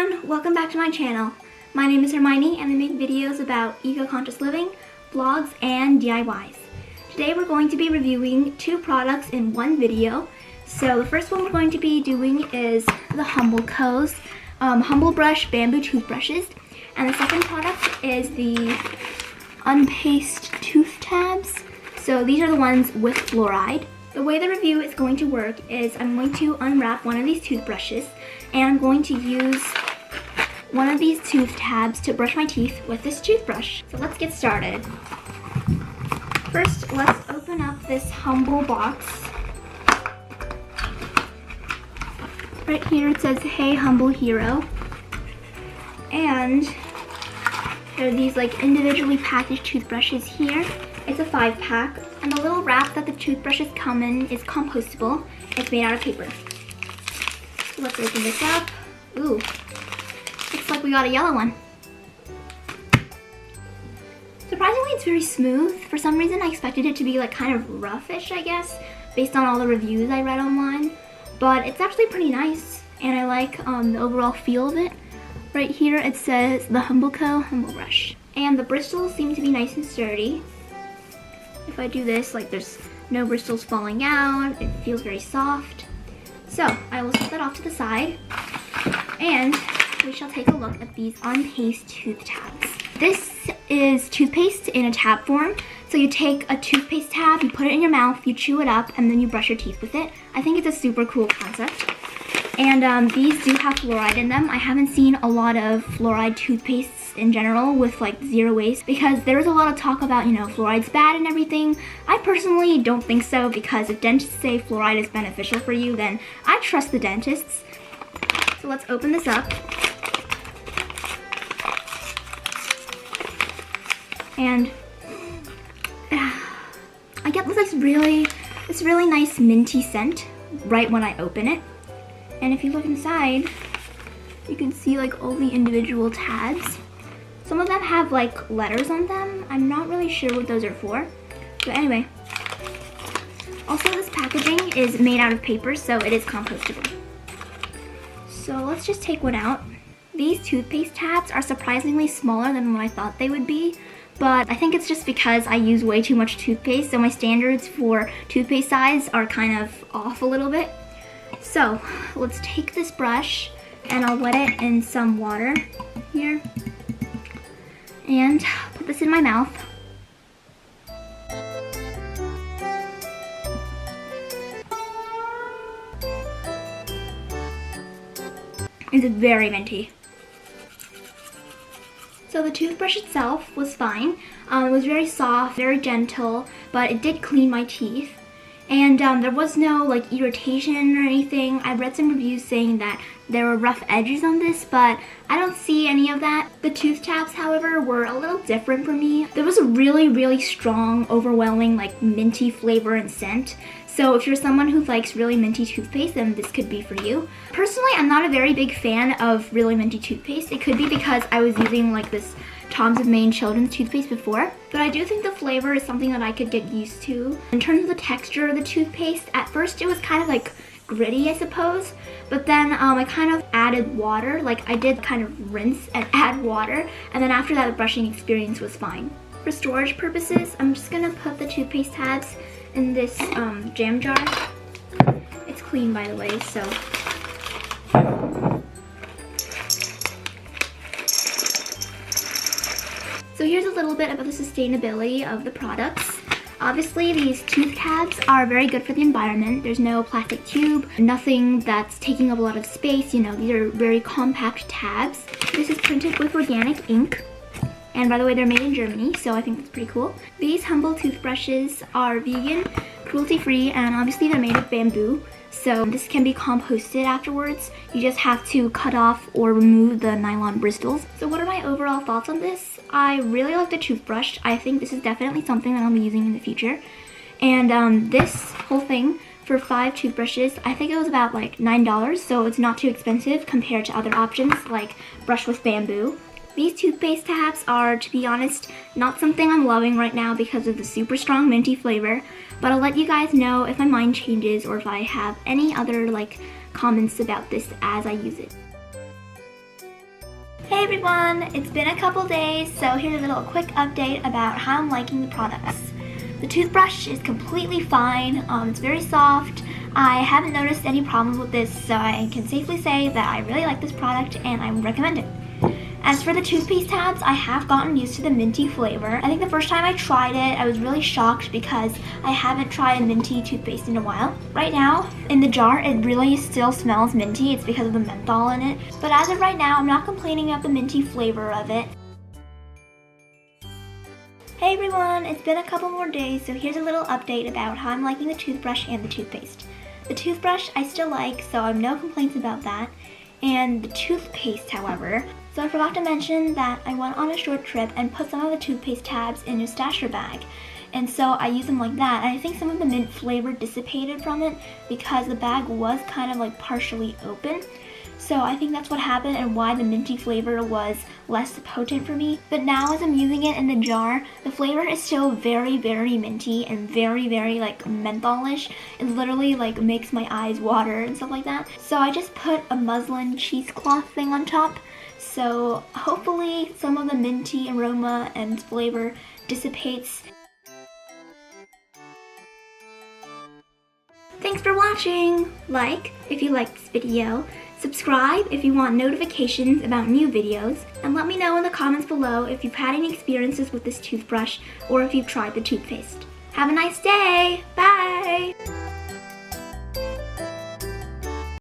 everyone, welcome back to my channel. My name is Hermione and I make videos about eco-conscious living, vlogs, and DIYs. Today we're going to be reviewing two products in one video. So the first one we're going to be doing is the Humble Co.'s Humble Brush Bamboo Toothbrushes. And the second product is the Unpaste Tooth Tabs. So these are the ones with fluoride. The way the review is going to work is I'm going to unwrap one of these toothbrushes and I'm going to use one of these tooth tabs to brush my teeth with this toothbrush. So let's get started. First, let's open up this Humble box. Right here it says, "Hey Humble Hero." And there are these like individually packaged toothbrushes here. It's a 5-pack, and the little wrap that the toothbrushes come in is compostable. It's made out of paper. So let's open this up. Ooh, looks like we got a yellow one. Surprisingly, it's very smooth. For some reason, I expected it to be like kind of roughish, I guess, based on all the reviews I read online. But it's actually pretty nice, and I like the overall feel of it. Right here, it says the Humble Co. Humble Brush. And the bristles seem to be nice and sturdy. If I do this, like there's no bristles falling out, it feels very soft. So I will set that off to the side, and we shall take a look at these Unpaste Tooth Tabs. This is toothpaste in a tab form. So you take a toothpaste tab, you put it in your mouth, you chew it up, and then you brush your teeth with it. I think it's a super cool concept. And these do have fluoride in them. I haven't seen a lot of fluoride toothpastes in general with like zero waste because there is a lot of talk about, you know, fluoride's bad and everything. I personally don't think so because if dentists say fluoride is beneficial for you, then I trust the dentists. So let's open this up. And I get this really nice minty scent right when I open it. And if you look inside, you can see like all the individual tabs. Some of them have like letters on them. I'm not really sure what those are for. But anyway. Also, this packaging is made out of paper, so it is compostable. So let's just take one out. These toothpaste tabs are surprisingly smaller than what I thought they would be. But I think it's just because I use way too much toothpaste, so my standards for toothpaste size are kind of off a little bit. So let's take this brush and I'll wet it in some water here and put this in my mouth. It's very minty. So the toothbrush itself was fine. It was very soft, very gentle, but it did clean my teeth. And there was no like irritation or anything. I read some reviews saying that there were rough edges on this, but I don't see any of that. The tooth tabs, however, were a little different for me. There was a really strong, overwhelming like minty flavor and scent. So if you're someone who likes really minty toothpaste, then this could be for you. Personally, I'm not a very big fan of really minty toothpaste. It could be because I was using like this Tom's of Maine children's toothpaste before, but I do think the flavor is something that I could get used to. In terms of the texture of the toothpaste, at first it was kind of like gritty, I suppose, but then I kind of added water. Like I did kind of rinse and add water, and then after that the brushing experience was fine. For storage purposes, I'm just gonna put the toothpaste tabs in this jam jar. It's clean, by the way, so. So here's a little bit about the sustainability of the products. Obviously, these tooth tabs are very good for the environment. There's no plastic tube, nothing that's taking up a lot of space. You know, these are very compact tabs. This is printed with organic ink. And by the way, they're made in Germany, so I think that's pretty cool. These Humble toothbrushes are vegan, cruelty-free, and obviously they're made of bamboo. So this can be composted afterwards. You just have to cut off or remove the nylon bristles. So what are my overall thoughts on this? I really like the toothbrush. I think this is definitely something that I'll be using in the future. And this whole thing for 5 toothbrushes, I think it was about like $9, so it's not too expensive compared to other options like brush with bamboo. These toothpaste tabs are, to be honest, not something I'm loving right now because of the super strong minty flavor, but I'll let you guys know if my mind changes or if I have any other like comments about this as I use it. Hey everyone, it's been a couple days, so here's a little quick update about how I'm liking the products. The toothbrush is completely fine, it's very soft. I haven't noticed any problems with this, so I can safely say that I really like this product and I would recommend it. As for the toothpaste tabs, I have gotten used to the minty flavor. I think the first time I tried it, I was really shocked because I haven't tried a minty toothpaste in a while. Right now, in the jar, it really still smells minty. It's because of the menthol in it. But as of right now, I'm not complaining about the minty flavor of it. Hey everyone, it's been a couple more days, so here's a little update about how I'm liking the toothbrush and the toothpaste. The toothbrush I still like, so I have no complaints about that. And the toothpaste, however, so I forgot to mention that I went on a short trip and put some of the toothpaste tabs in a stasher bag. And so I use them like that, and I think some of the mint flavor dissipated from it because the bag was kind of like partially open. So I think that's what happened and why the minty flavor was less potent for me. But now as I'm using it in the jar, the flavor is still very, very minty and very, very like mentholish. It literally like makes my eyes water and stuff like that. So I just put a muslin cheesecloth thing on top. So hopefully some of the minty aroma and flavor dissipates. Thanks for watching! Like if you liked this video, subscribe if you want notifications about new videos, and let me know in the comments below if you've had any experiences with this toothbrush or if you've tried the toothpaste. Have a nice day! Bye!